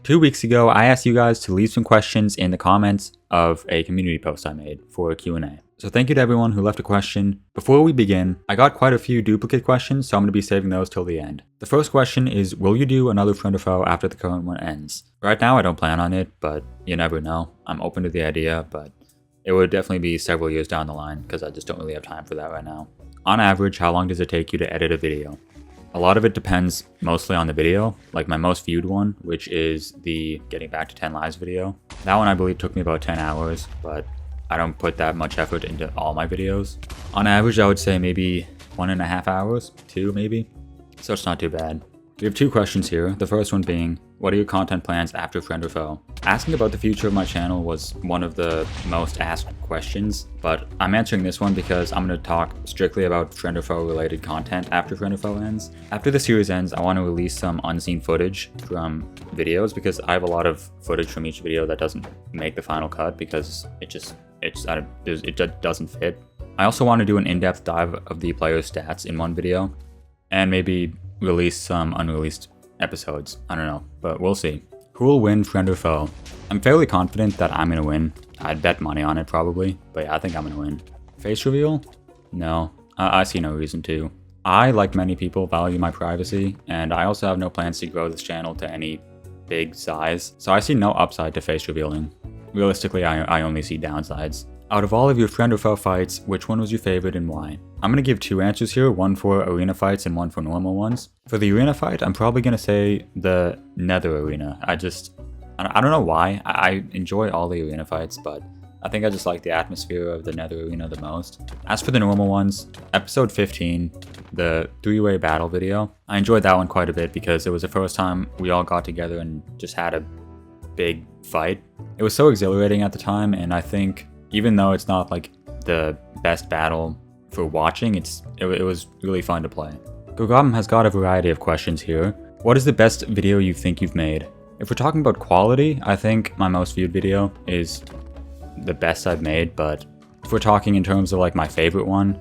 2 weeks ago, I asked you guys to leave some questions in the comments of a community post I made for a Q&A. So thank you to everyone who left a question. Before we begin, I got quite a few duplicate questions, so I'm going to be saving those till the end. The first question is, will you do another Friend or Foe after the current one ends? Right now, I don't plan on it, but you never know. I'm open to the idea, but it would definitely be several years down the line because I just don't really have time for that right now. On average, how long does it take you to edit a video? A lot of it depends mostly on the video, like my most viewed one, which is the Getting Back to 10 Lives video. That one I believe took me about 10 hours, but I don't put that much effort into all my videos. On average, I would say maybe 1.5 hours, 2 maybe. So it's not too bad. We have 2 questions here. The first one being, what are your content plans after Friend or Foe? Asking about the future of my channel was one of the most asked questions, but I'm answering this one because I'm going to talk strictly about Friend or Foe related content after Friend or Foe ends. After the series ends, I want to release some unseen footage from videos because I have a lot of footage from each video that doesn't make the final cut because it just doesn't fit. I also want to do an in-depth dive of the player's stats in one video and maybe release some unreleased episodes. I don't know, but we'll see. Who will win, Friend or Foe? I'm fairly confident that I'm gonna win. I'd bet money on it probably, but yeah, I think I'm gonna win. Face reveal? No, I see no reason to. I, like many people, value my privacy, and I also have no plans to grow this channel to any big size, so I see no upside to face revealing. Realistically, I only see downsides. Out of all of your Friend or Foe fights, which one was your favorite and why? I'm going to give 2 answers here, one for arena fights and one for normal ones. For the arena fight, I'm probably going to say the Nether arena. I don't know why. I enjoy all the arena fights, but I think I just like the atmosphere of the Nether arena the most. As for the normal ones, episode 15, the 3-way battle video, I enjoyed that one quite a bit because it was the first time we all got together and just had a big fight. It was so exhilarating at the time, and I think even though it's not like the best battle for watching, it was really fun to play. Gogam has got a variety of questions here. What is the best video you think you've made? If we're talking about quality, I think my most viewed video is the best I've made, but if we're talking in terms of like my favorite one,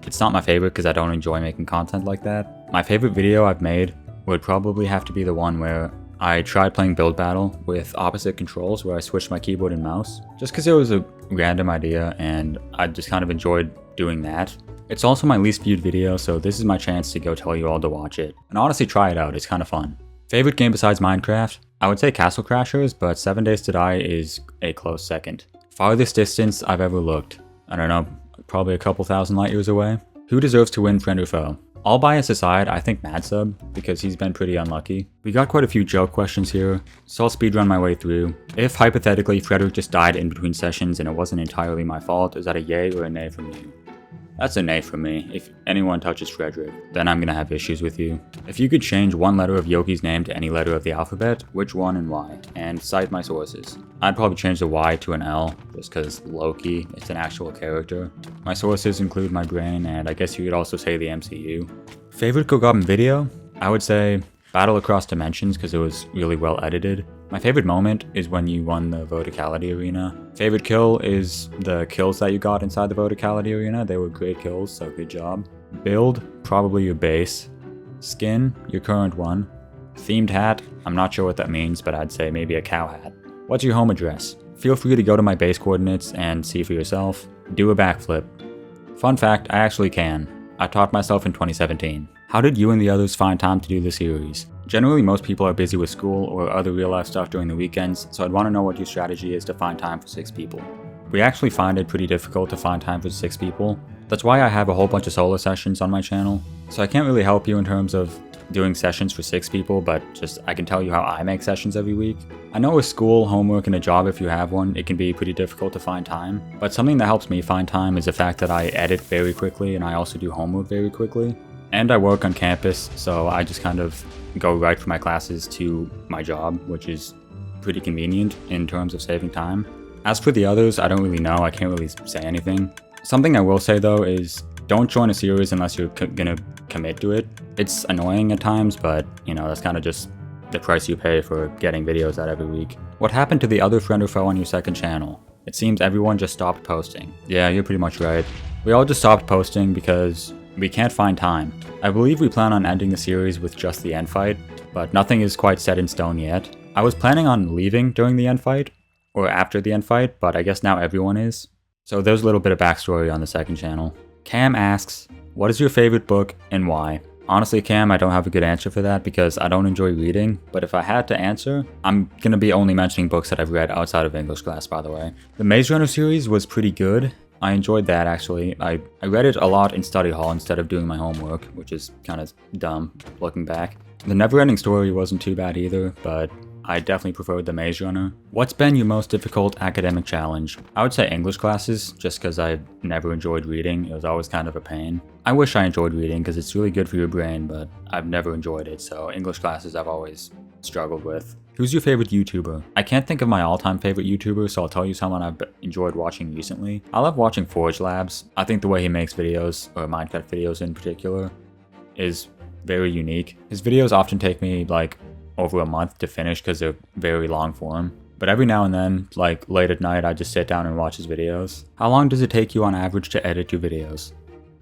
it's not my favorite because I don't enjoy making content like that. My favorite video I've made would probably have to be the one where I tried playing Build Battle with opposite controls where I switched my keyboard and mouse, just because it was a random idea and I just kind of enjoyed doing that. It's also my least viewed video, so this is my chance to go tell you all to watch it. And honestly, try it out, it's kind of fun. Favorite game besides Minecraft? I would say Castle Crashers, but 7 Days to Die is a close second. Farthest distance I've ever looked? I don't know, probably a couple thousand light years away. Who deserves to win, Friend or Foe? All bias aside, I think Madsub, because he's been pretty unlucky. We got quite a few joke questions here, so I'll speedrun my way through. If, hypothetically, Frederick just died in between sessions and it wasn't entirely my fault, is that a yay or a nay from you? That's a nay from me. If anyone touches Frederick, then I'm gonna have issues with you. If you could change one letter of Yoki's name to any letter of the alphabet, which one and why? And cite my sources. I'd probably change the Y to an L, just cause Loki, it's an actual character. My sources include my brain, and I guess you could also say the MCU. Favorite Gogam video? I would say Battle Across Dimensions, because it was really well edited. My favorite moment is when you won the Verticality Arena. Favorite kill is the kills that you got inside the Verticality Arena. They were great kills, so good job. Build, probably your base. Skin, your current one. Themed hat, I'm not sure what that means, but I'd say maybe a cow hat. What's your home address? Feel free to go to my base coordinates and see for yourself. Do a backflip. Fun fact, I actually can. I taught myself in 2017. How did you and the others find time to do the series? Generally, most people are busy with school or other real-life stuff during the weekends, so I'd want to know what your strategy is to find time for 6 people. We actually find it pretty difficult to find time for 6 people. That's why I have a whole bunch of solo sessions on my channel, so I can't really help you in terms of doing sessions for 6 people, but just I can tell you how I make sessions every week. I know with school, homework, and a job if you have one, it can be pretty difficult to find time, but something that helps me find time is the fact that I edit very quickly and I also do homework very quickly. And I work on campus, so I just kind of go right from my classes to my job, which is pretty convenient in terms of saving time. As for the others, I don't really know, I can't really say anything. Something I will say though is, don't join a series unless you're gonna commit to it. It's annoying at times, but you know, that's kind of just the price you pay for getting videos out every week. What happened to the other Friend or Foe on your second channel? It seems everyone just stopped posting. Yeah, you're pretty much right. We all just stopped posting because we can't find time. I believe we plan on ending the series with just the end fight, but nothing is quite set in stone yet. I was planning on leaving during the end fight, or after the end fight, but I guess now everyone is. So there's a little bit of backstory on the second channel. Cam asks, what is your favorite book and why? Honestly, Cam, I don't have a good answer for that because I don't enjoy reading, but if I had to answer, I'm gonna be only mentioning books that I've read outside of English class, by the way. The Maze Runner series was pretty good. I enjoyed that, actually. I read it a lot in study hall instead of doing my homework, which is kind of dumb looking back. The Neverending Story wasn't too bad either, but I definitely preferred The Maze Runner. What's been your most difficult academic challenge? I would say English classes, just because I never enjoyed reading. It was always kind of a pain. I wish I enjoyed reading because it's really good for your brain, but I've never enjoyed it, so English classes I've always struggled with. Who's your favorite YouTuber? I can't think of my all-time favorite YouTuber, so I'll tell you someone I've enjoyed watching recently. I love watching Forge Labs. I think the way he makes videos, or Minecraft videos in particular, is very unique. His videos often take me like over a month to finish because they're very long form. But every now and then, like late at night, I just sit down and watch his videos. How long does it take you on average to edit your videos?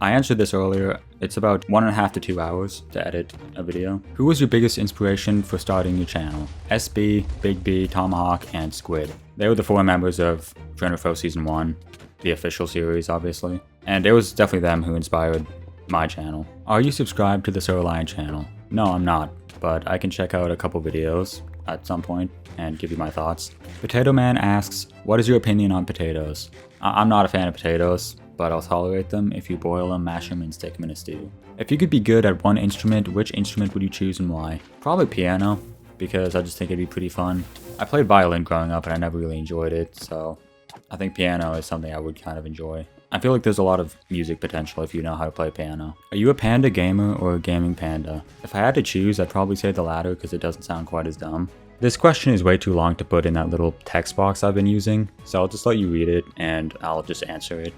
I answered this earlier. It's about 1.5 to 2 hours to edit a video. Who was your biggest inspiration for starting your channel? SB, Big B, Tomahawk, and Squid. They were the 4 members of Friend or Foe Season 1, the official series, obviously. And it was definitely them who inspired my channel. Are you subscribed to the Sir Lion channel? No, I'm not, but I can check out a couple videos at some point and give you my thoughts. Potato Man asks, what is your opinion on potatoes? I'm not a fan of potatoes, but I'll tolerate them if you boil them, mash them, and stick them in a stew. If you could be good at one instrument, which instrument would you choose and why? Probably piano, because I just think it'd be pretty fun. I played violin growing up and I never really enjoyed it, so I think piano is something I would kind of enjoy. I feel like there's a lot of music potential if you know how to play piano. Are you a panda gamer or a gaming panda? If I had to choose, I'd probably say the latter because it doesn't sound quite as dumb. This question is way too long to put in that little text box I've been using, so I'll just let you read it and I'll just answer it.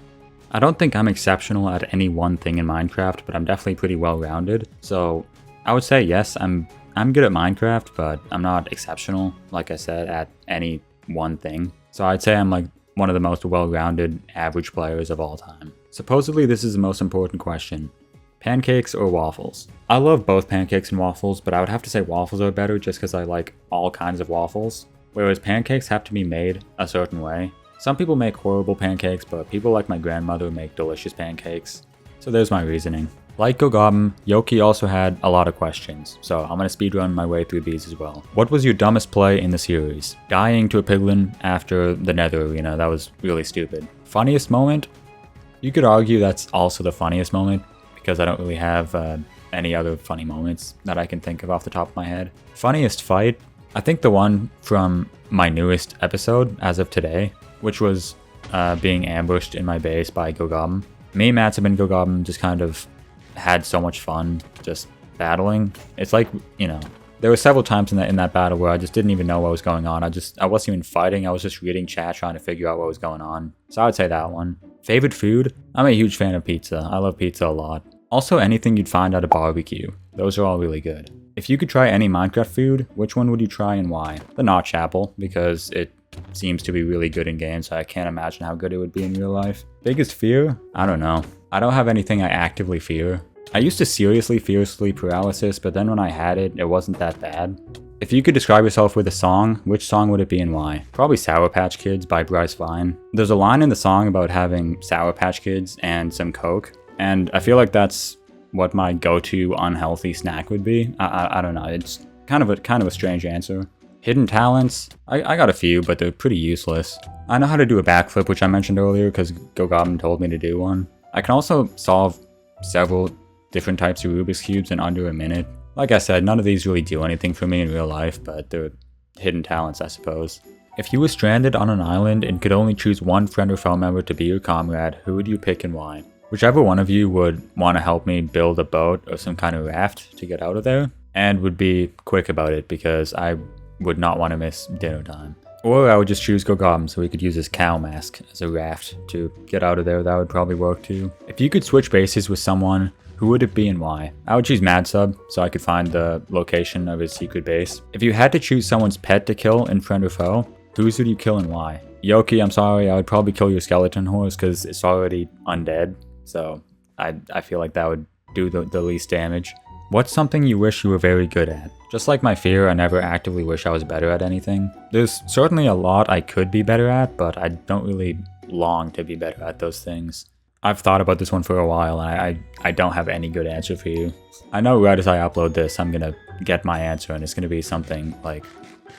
I don't think I'm exceptional at any one thing in Minecraft, but I'm definitely pretty well-rounded. So I would say yes, I'm good at Minecraft, but I'm not exceptional, like I said, at any one thing. So I'd say I'm like one of the most well-rounded average players of all time. Supposedly this is the most important question. Pancakes or waffles? I love both pancakes and waffles, but I would have to say waffles are better just because I like all kinds of waffles. Whereas pancakes have to be made a certain way. Some people make horrible pancakes, but people like my grandmother make delicious pancakes. So there's my reasoning. Like GoGoblin, Yoki also had a lot of questions, so I'm gonna speedrun my way through these as well. What was your dumbest play in the series? Dying to a piglin after the Nether Arena, that was really stupid. Funniest moment? You could argue that's also the funniest moment, because I don't really have any other funny moments that I can think of off the top of my head. Funniest fight? I think the one from my newest episode, as of today, which was being ambushed in my base by GoGoblin. Me, Matsub, and GoGoblin just kind of had so much fun just battling. It's like, you know, there were several times in that battle where I just didn't even know what was going on. I wasn't even fighting. I was just reading chat trying to figure out what was going on. So I would say that one. Favorite food? I'm a huge fan of pizza. I love pizza a lot. Also anything you'd find at a barbecue. Those are all really good. If you could try any Minecraft food, which one would you try and why? The Notch apple, because it seems to be really good in game, so I can't imagine how good it would be in real life. Biggest fear? I don't know. I don't have anything I actively fear. I used to seriously fear sleep paralysis, but then when I had it, it wasn't that bad. If you could describe yourself with a song, which song would it be and why? Probably Sour Patch Kids by Bryce Vine. There's a line in the song about having Sour Patch Kids and some Coke, and I feel like that's what my go-to unhealthy snack would be. I don't know, it's kind of a strange answer. Hidden talents? I got a few, but they're pretty useless. I know how to do a backflip, which I mentioned earlier because GoGoblin told me to do one. I can also solve several different types of Rubik's Cubes in under a minute. Like I said, none of these really do anything for me in real life, but they're hidden talents, I suppose. If you were stranded on an island and could only choose one friend or foe member to be your comrade, who would you pick and why? Whichever one of you would want to help me build a boat or some kind of raft to get out of there, and would be quick about it because I would not want to miss dinner time. Or I would just choose GoGoblin so he could use his cow mask as a raft to get out of there. That would probably work too. If you could switch bases with someone, who would it be and why? I would choose Matsub so I could find the location of his secret base. If you had to choose someone's pet to kill in Friend or Foe, whose would you kill and why? Yoki, I'm sorry, I would probably kill your skeleton horse because it's already undead. So I feel like that would do the least damage. What's something you wish you were very good at? Just like my fear, I never actively wish I was better at anything. There's certainly a lot I could be better at, but I don't really long to be better at those things. I've thought about this one for a while, and I don't have any good answer for you. I know right as I upload this, I'm gonna get my answer, and it's gonna be something like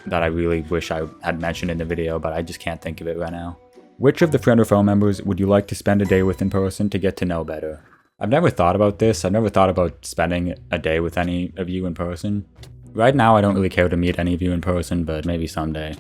that I really wish I had mentioned in the video, but I just can't think of it right now. Which of the friend or foe members would you like to spend a day with in person to get to know better? I've never thought about this. I've never thought about spending a day with any of you in person. Right now, I don't really care to meet any of you in person, but maybe someday.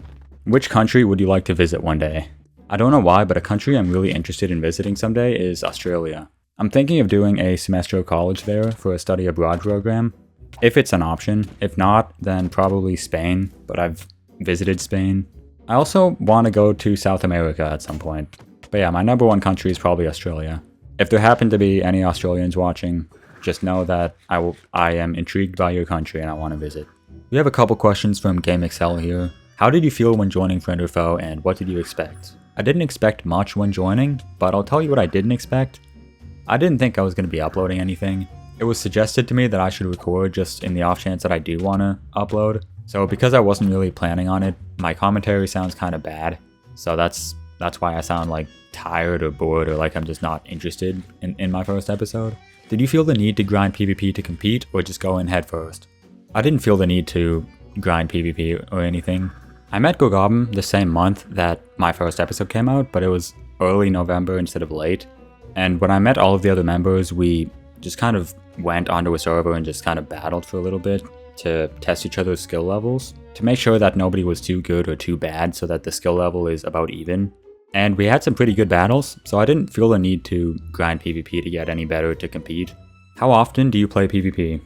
Which country would you like to visit one day? I don't know why, but a country I'm really interested in visiting someday is Australia. I'm thinking of doing a semester of college there for a study abroad program, if it's an option. If not, then probably Spain, but I've visited Spain. I also want to go to South America at some point. But yeah, my number one country is probably Australia. If there happen to be any Australians watching, just know that I am intrigued by your country and I want to visit. We have a couple questions from GameXL here. How did you feel when joining Friend or Foe, and what did you expect? I didn't expect much when joining, but I'll tell you what I didn't expect. I didn't think I was going to be uploading anything. It was suggested to me that I should record just in the off chance that I do want to upload. So because I wasn't really planning on it, my commentary sounds kind of bad. So that's why I sound like tired or bored or like I'm just not interested in my first episode. Did you feel the need to grind PvP to compete, or just go in head first? I didn't feel the need to grind PvP or anything. I met Gogoblin the same month that my first episode came out, but it was early November instead of late. And when I met all of the other members, we just kind of went onto a server and just kind of battled for a little bit to test each other's skill levels, to make sure that nobody was too good or too bad so that the skill level is about even. And we had some pretty good battles, so I didn't feel the need to grind PvP to get any better to compete. How often do you play PvP?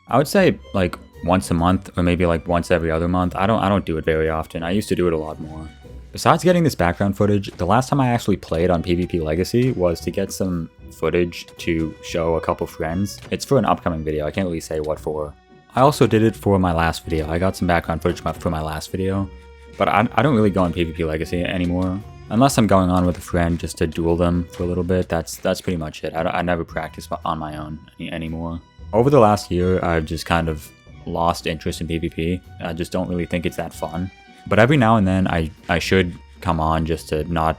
I would say like once a month, or maybe like once every other month. I don't do it very often. I used to do it a lot more. Besides getting this background footage, the last time I actually played on PvP Legacy was to get some footage to show a couple friends. It's for an upcoming video, I can't really say what for. I also did it for my last video. I got some background footage for my last video, but I don't really go on PvP Legacy anymore. Unless I'm going on with a friend just to duel them for a little bit, that's pretty much it. I never practice on my own anymore. Over the last year, I've just kind of lost interest in PvP. I just don't really think it's that fun. But every now and then, I should come on just to not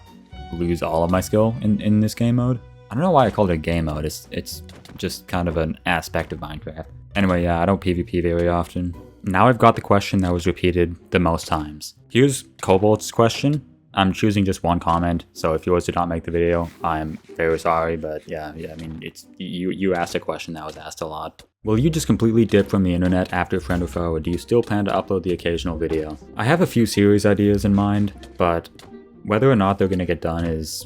lose all of my skill in this game mode. I don't know why I called it game mode. It's just kind of an aspect of Minecraft. Anyway, yeah, I don't PvP very often. Now I've got the question that was repeated the most times. Here's Cobalt's question. I'm choosing just one comment, so if yours did not make the video, I'm very sorry, but yeah, I mean, it's you asked a question that was asked a lot. Will you just completely dip from the internet after Friend or Foe, or do you still plan to upload the occasional video? I have a few series ideas in mind, but whether or not they're gonna get done is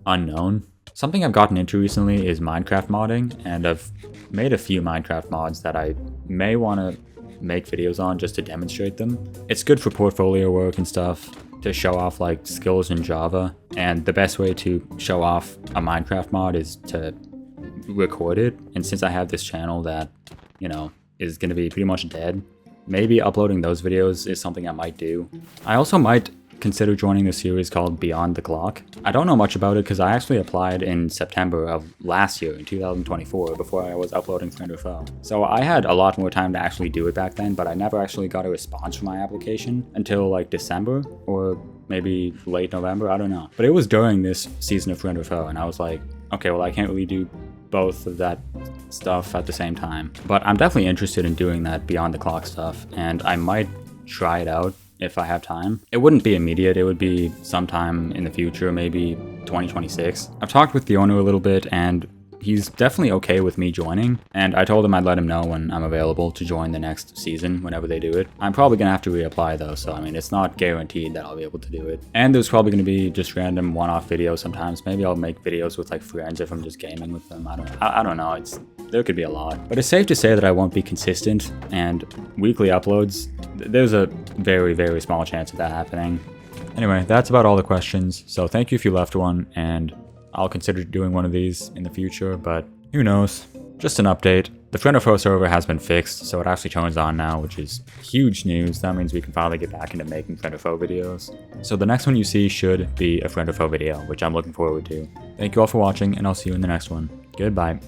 unknown. Something I've gotten into recently is Minecraft modding, and I've made a few Minecraft mods that I may want to make videos on just to demonstrate them. It's good for portfolio work and stuff, to show off like skills in Java, and the best way to show off a Minecraft mod is to record it. And since I have this channel that, you know, is going to be pretty much dead, maybe uploading those videos is something I might do. I also might consider joining a series called Beyond the Clock. I don't know much about it because I actually applied in September of last year, in 2024, before I was uploading Friend or Foe. So I had a lot more time to actually do it back then, but I never actually got a response from my application until like December or maybe late November, I don't know. But it was during this season of Friend or Foe, and I was like, okay, well, I can't really do both of that stuff at the same time. But I'm definitely interested in doing that Beyond the Clock stuff, and I might try it out if I have time. It wouldn't be immediate, it would be sometime in the future, maybe 2026. I've talked with the owner a little bit, and he's definitely okay with me joining, and I told him I'd let him know when I'm available to join the next season, whenever they do it. I'm probably gonna have to reapply though, so I mean, it's not guaranteed that I'll be able to do it. And there's probably gonna be just random one-off videos sometimes. Maybe I'll make videos with like friends if I'm just gaming with them. I don't know, there could be a lot. But it's safe to say that I won't be consistent, and weekly uploads, there's a very, very small chance of that happening. Anyway, that's about all the questions, so thank you if you left one, and I'll consider doing one of these in the future, but who knows. Just an update. The Friend or Foe server has been fixed, so it actually turns on now, which is huge news. That means we can finally get back into making Friend or Foe videos. So the next one you see should be a Friend or Foe video, which I'm looking forward to. Thank you all for watching, and I'll see you in the next one. Goodbye.